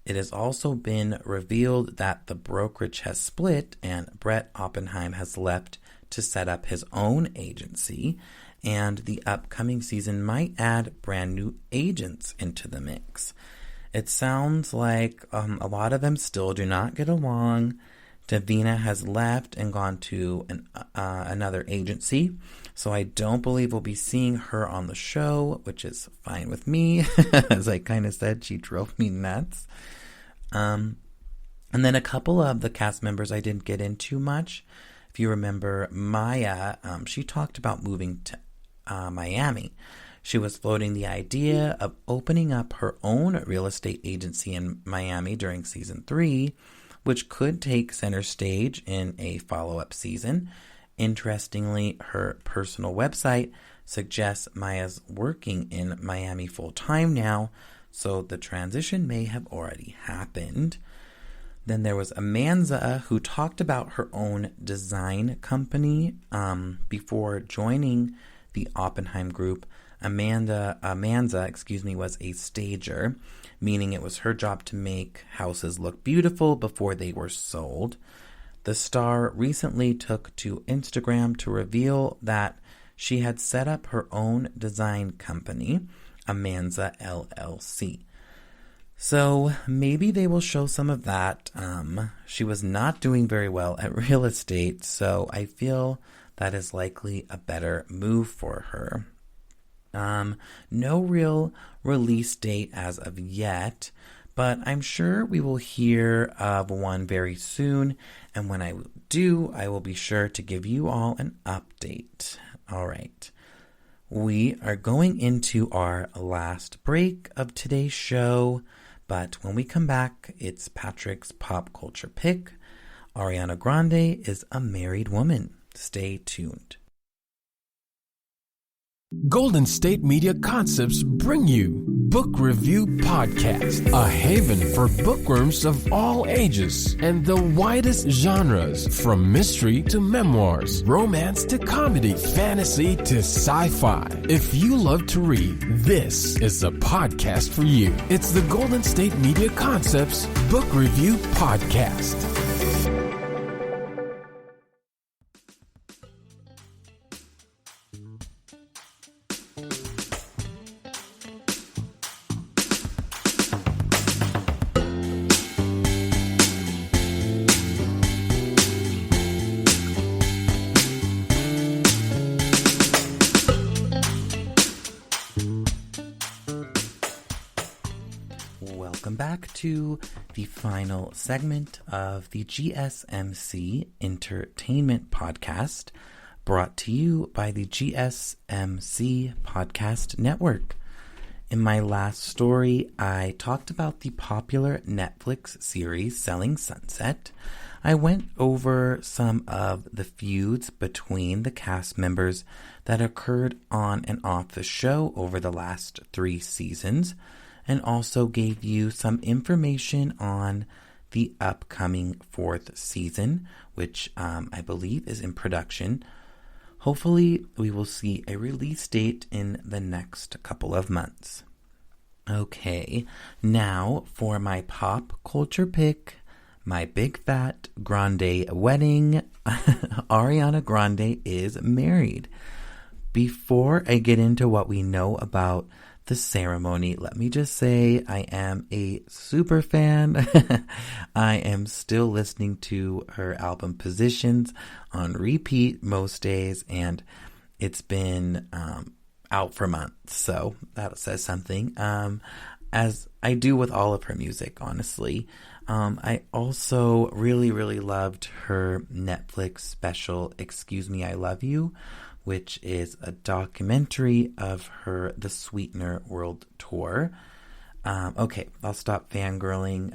B: It has also been revealed that the brokerage has split and Brett Oppenheim has left to set up his own agency, and the upcoming season might add brand new agents into the mix. It sounds like a lot of them still do not get along. Davina has left and gone to another agency, so I don't believe we'll be seeing her on the show, which is fine with me. As I kind of said, she drove me nuts. And then a couple of the cast members I didn't get into much. If you remember Maya, she talked about moving to Miami. She was floating the idea of opening up her own real estate agency in Miami during season 3, which could take center stage in a follow-up season. Interestingly, her personal website suggests Maya's working in Miami full-time now, so the transition may have already happened. Then there was Amanda, who talked about her own design company before joining the Oppenheim group. Amanda, was a stager, meaning it was her job to make houses look beautiful before they were sold. The star recently took to Instagram to reveal that she had set up her own design company, Amanda LLC. So maybe they will show some of that. She was not doing very well at real estate, so I feel that is likely a better move for her. No real release date as of yet, but I'm sure we will hear of one very soon, and when I do, I will be sure to give you all an update. All right. We are going into our last break of today's show, but when we come back, it's Patrick's pop culture pick. Ariana Grande is a married woman. Stay tuned.
A: Golden State Media Concepts bring you Book Review Podcast, a haven for bookworms of all ages and the widest genres, from mystery to memoirs, romance to comedy, fantasy to sci-fi. If you love to read, this is the podcast for you. It's the Golden State Media Concepts Book Review Podcast.
B: Welcome back to the final segment of the GSMC Entertainment Podcast, brought to you by the GSMC Podcast Network. In my last story, I talked about the popular Netflix series Selling Sunset. I went over some of the feuds between the cast members that occurred on and off the show over the last 3 seasons, and also gave you some information on the upcoming 4th season, which I believe is in production. Hopefully, we will see a release date in the next couple of months. Okay, now for my pop culture pick, my big fat Grande wedding. Ariana Grande is married. Before I get into what we know about the ceremony, let me just say I am a super fan. I am still listening to her album Positions on repeat most days, and it's been out for months, so that says something. As I do with all of her music, honestly. I also really, really loved her Netflix special, Excuse Me, I Love You, which is a documentary of her The Sweetener World Tour. Okay, I'll stop fangirling.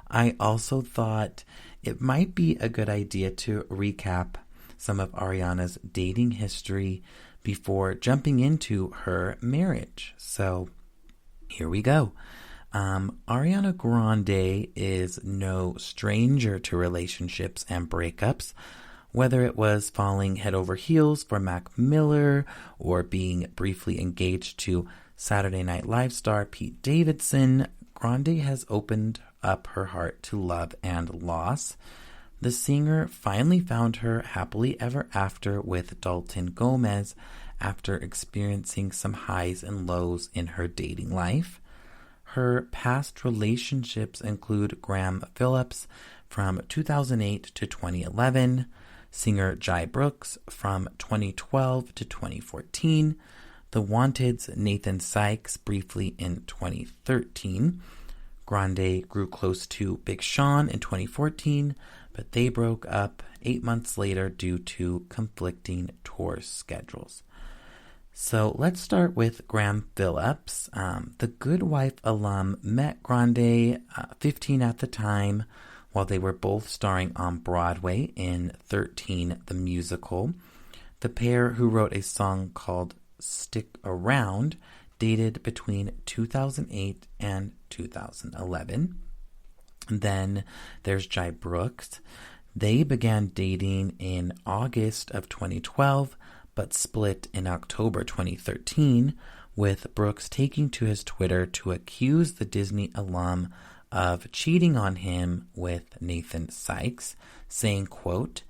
B: I also thought it might be a good idea to recap some of Ariana's dating history before jumping into her marriage. So here we go. Ariana Grande is no stranger to relationships and breakups, whether it was falling head over heels for Mac Miller or being briefly engaged to Saturday Night Live star Pete Davidson. Grande has opened up her heart to love and loss. The singer finally found her happily ever after with Dalton Gomez after experiencing some highs and lows in her dating life. Her past relationships include Graham Phillips from 2008 to 2011, singer Jai Brooks from 2012 to 2014, The Wanted's Nathan Sykes briefly in 2013. Grande grew close to Big Sean in 2014, but they broke up 8 months later due to conflicting tour schedules. So let's start with Graham Phillips. The Good Wife alum met Grande, 15 at the time, while they were both starring on Broadway in 13 the musical. The pair, who wrote a song called Stick Around, dated between 2008 and 2011. Then there's Jai Brooks. They began dating in August of 2012, but split in October 2013, with Brooks taking to his Twitter to accuse the Disney alum of cheating on him with Nathan Sykes, saying, quote,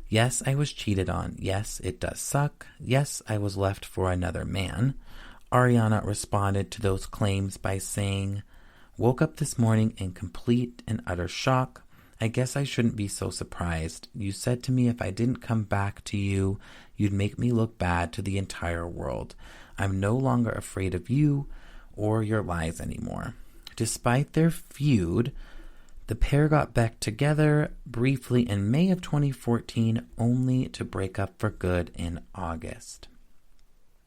B: "Yes, I was cheated on. Yes, it does suck. Yes, I was left for another man." Ariana responded to those claims by saying, "Woke up this morning in complete and utter shock. I guess I shouldn't be so surprised. You said to me if I didn't come back to you, you'd make me look bad to the entire world. I'm no longer afraid of you or your lies anymore." Despite their feud, the pair got back together briefly in May of 2014, only to break up for good in August.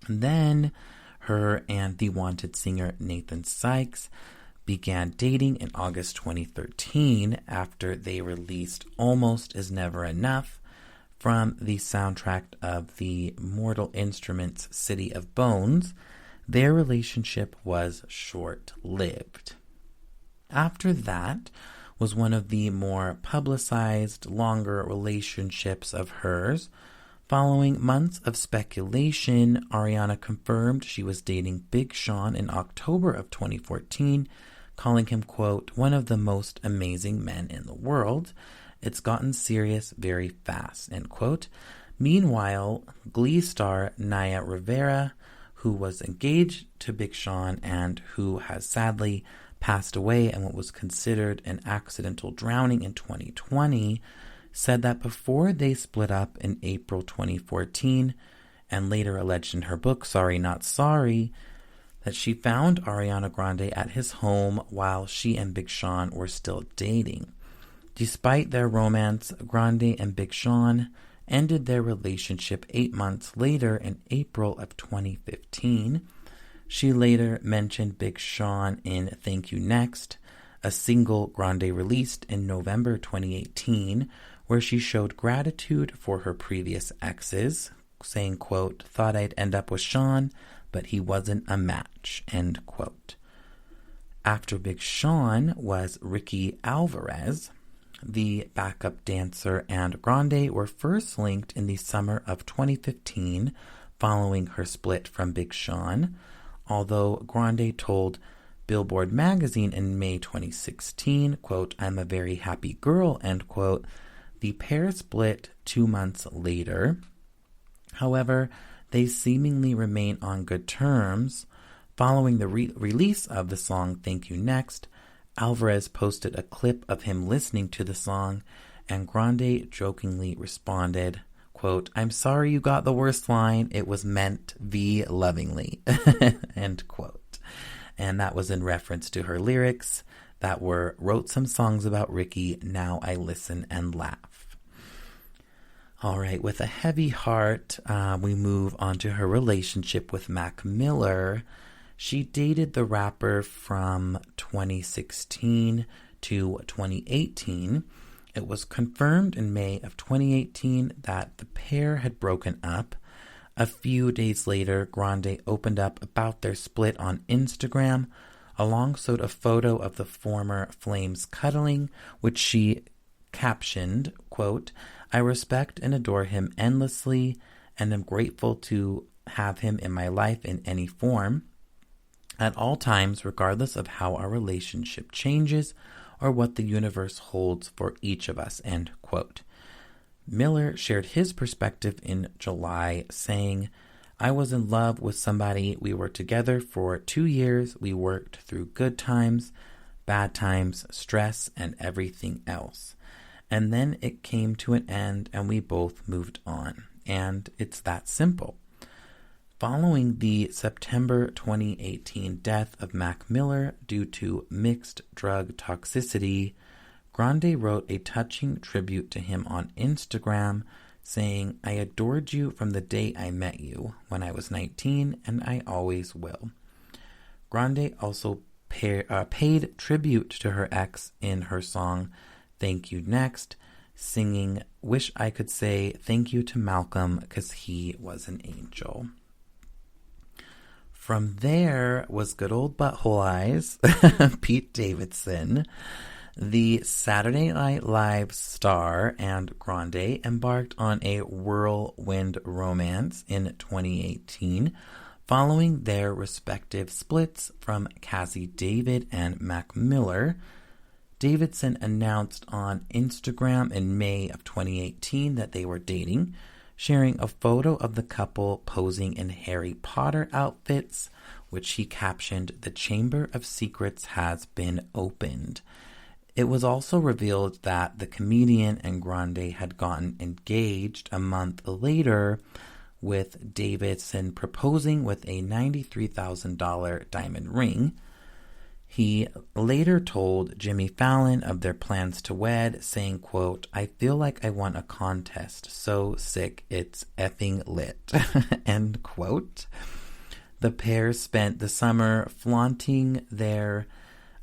B: And then her and the Wanted singer Nathan Sykes began dating in August 2013 after they released Almost Is Never Enough from the soundtrack of the Mortal Instruments' City of Bones. Their relationship was short-lived. After that was one of the more publicized, longer relationships of hers. Following months of speculation, Ariana confirmed she was dating Big Sean in October of 2014, calling him, quote, "one of the most amazing men in the world. It's gotten serious very fast," end quote. Meanwhile, Glee star Naya Rivera, who was engaged to Big Sean and who has sadly passed away in what was considered an accidental drowning in 2020, said that before they split up in April 2014, and later alleged in her book, Sorry Not Sorry, that she found Ariana Grande at his home while she and Big Sean were still dating. Despite their romance, Grande and Big Sean ended their relationship 8 months later in April of 2015. She later mentioned Big Sean in Thank You Next, a single Grande released in November 2018, where she showed gratitude for her previous exes, saying, quote, "Thought I'd end up with Sean, but he wasn't a match," end quote. After Big Sean was Ricky Alvarez. The backup dancer and Grande were first linked in the summer of 2015 following her split from Big Sean, although Grande told Billboard magazine in May 2016, quote, "I'm a very happy girl," end quote. The pair split 2 months later. However, they seemingly remain on good terms. Following the release of the song Thank You Next, Alvarez posted a clip of him listening to the song, and Grande jokingly responded, quote, "I'm sorry you got the worst line. It was meant V lovingly," end quote. And that was in reference to her lyrics, that wrote some songs about Ricky, now I listen and laugh. All right, with a heavy heart, we move on to her relationship with Mac Miller. She dated the rapper from 2016 to 2018. It was confirmed in May of 2018 that the pair had broken up. A few days later, Grande opened up about their split on Instagram, alongside a photo of the former Flames cuddling, which she captioned, quote, "I respect and adore him endlessly and am grateful to have him in my life in any form, at all times, regardless of how our relationship changes or what the universe holds for each of us," end quote. Miller shared his perspective in July, saying, "I was in love with somebody. We were together for 2 years. We worked through good times, bad times, stress, and everything else. And then it came to an end and we both moved on. And it's that simple." Following the September 2018 death of Mac Miller due to mixed drug toxicity, Grande wrote a touching tribute to him on Instagram, saying, "I adored you from the day I met you when I was 19, and I always will." Grande also paid tribute to her ex in her song "Thank You Next," singing, "Wish I could say thank you to Malcolm because he was an angel." From there was good old Butthole Eyes, Pete Davidson. The Saturday Night Live star and Grande embarked on a whirlwind romance in 2018, following their respective splits from Cassie David and Mac Miller. Davidson announced on Instagram in May of 2018 that they were dating, sharing a photo of the couple posing in Harry Potter outfits, which he captioned, "The Chamber of Secrets has been opened." It was also revealed that the comedian and Grande had gotten engaged a month later, with Davidson proposing with a $93,000 diamond ring. He later told Jimmy Fallon of their plans to wed, saying, quote, "I feel like I won a contest. So sick, it's effing lit," end quote. The pair spent the summer flaunting their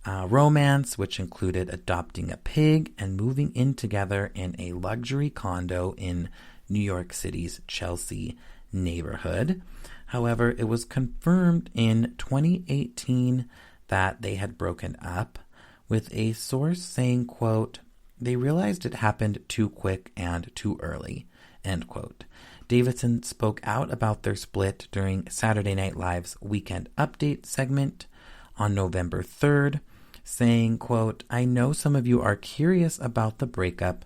B: romance, which included adopting a pig and moving in together in a luxury condo in New York City's Chelsea neighborhood. However, it was confirmed in 2018 that they had broken up, with a source saying, quote, "They realized it happened too quick and too early," end quote. Davidson spoke out about their split during Saturday Night Live's Weekend Update segment on November 3rd, saying, quote, "I know some of you are curious about the breakup,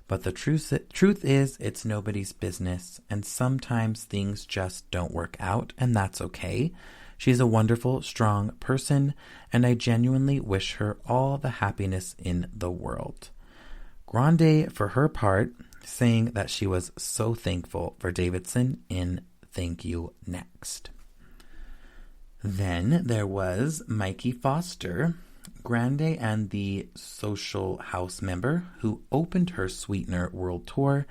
B: but the truth is it's nobody's business, and sometimes things just don't work out, and that's okay. She's a wonderful, strong person, and I genuinely wish her all the happiness in the world." Grande, for her part, saying that she was so thankful for Davidson in Thank You Next. Then there was Mikey Foster, Grande and the Social House member who opened her Sweetener World Tour,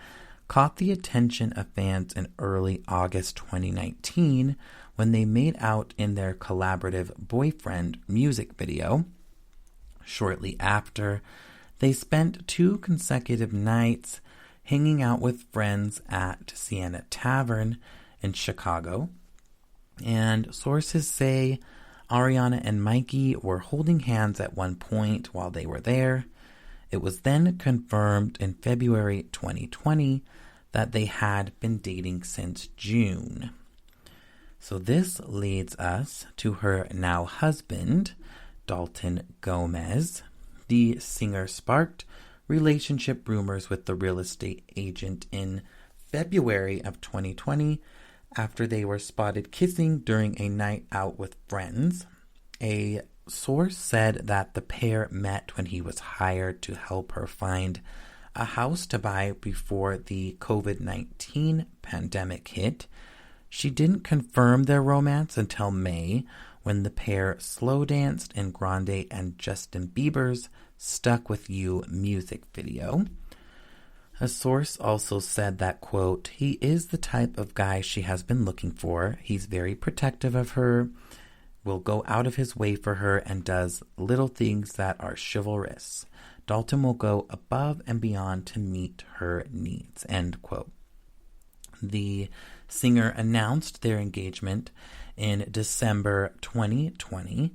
B: caught the attention of fans in early August 2019 when they made out in their collaborative Boyfriend music video. Shortly after, they spent 2 consecutive nights hanging out with friends at Sienna Tavern in Chicago. And sources say Ariana and Mikey were holding hands at one point while they were there. It was then confirmed in February 2020 that they had been dating since June. So this leads us to her now husband, Dalton Gomez. The singer sparked relationship rumors with the real estate agent in February of 2020 after they were spotted kissing during a night out with friends. A source said that the pair met when he was hired to help her find a house to buy before the COVID-19 pandemic hit. She didn't confirm their romance until May, when the pair slow danced in Grande and Justin Bieber's Stuck With You music video. A source also said that, quote, he is the type of guy she has been looking for. He's very protective of her, will go out of his way for her, and does little things that are chivalrous. Dalton will go above and beyond to meet her needs, end quote. The singer announced their engagement in December 2020,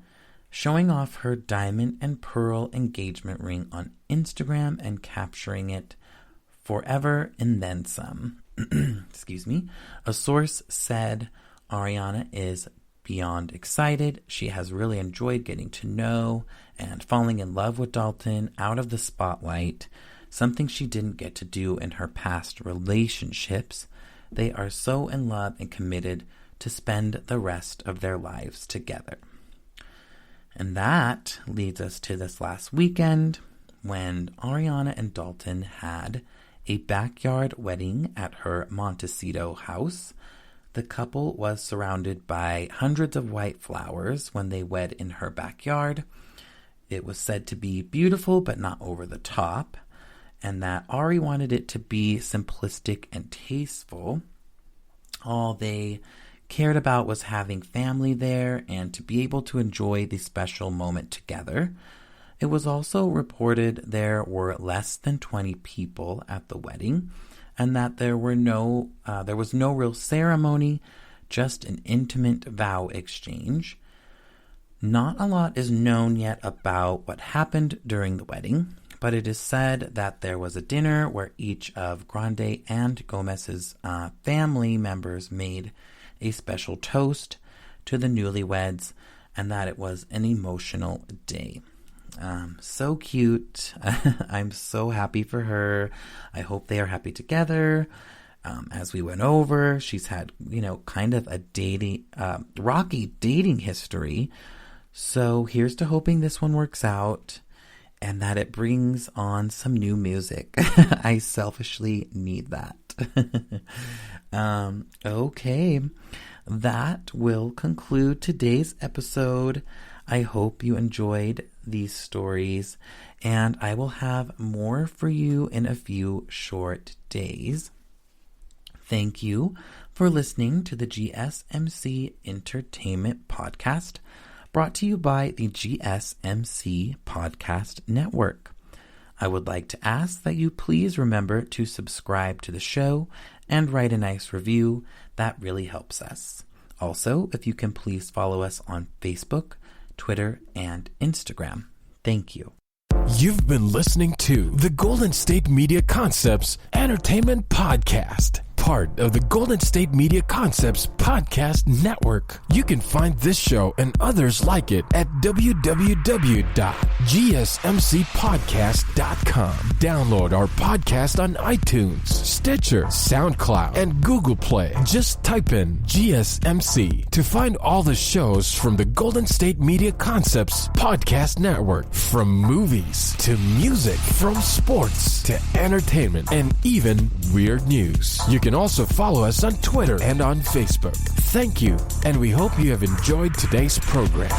B: showing off her diamond and pearl engagement ring on Instagram and capturing it forever and then some. Excuse me. A source said Ariana is beyond excited. She has really enjoyed getting to know and falling in love with Dalton out of the spotlight, something she didn't get to do in her past relationships. They are so in love and committed to spend the rest of their lives together. And that leads us to this last weekend when Ariana and Dalton had a backyard wedding at her Montecito house. The couple was surrounded by hundreds of white flowers when they wed in her backyard. It was said to be beautiful but not over the top, and that Ari wanted it to be simplistic and tasteful. All they cared about was having family there and to be able to enjoy the special moment together. It was also reported there were less than 20 people at the wedding, and that there was no real ceremony, just an intimate vow exchange. Not a lot is known yet about what happened during the wedding, but it is said that there was a dinner where each of Grande and Gomez's family members made a special toast to the newlyweds, and that it was an emotional day. So cute. I'm so happy for her. I hope they are happy together. As we went over, she's had, kind of a rocky dating history. So here's to hoping this one works out and that it brings on some new music. I selfishly need that. Okay, that will conclude today's episode. I hope you enjoyed these stories, and I will have more for you in a few short days. Thank you for listening to the GSMC Entertainment Podcast, brought to you by the GSMC Podcast Network. I would like to ask that you please remember to subscribe to the show and write a nice review. That really helps us. Also, if you can please follow us on Facebook, Twitter, and Instagram. Thank you.
A: You've been listening to the Golden State Media Concepts Entertainment Podcast, part of the Golden State Media Concepts Podcast Network. You can find this show and others like it at www.gsmcpodcast.com. Download our podcast on iTunes, Stitcher, SoundCloud, and Google Play. Just type in GSMC to find all the shows from the Golden State Media Concepts Podcast Network. From movies to music, from sports to entertainment, and even weird news. You can also follow us on Twitter and on Facebook. Thank you, and we hope you have enjoyed today's program.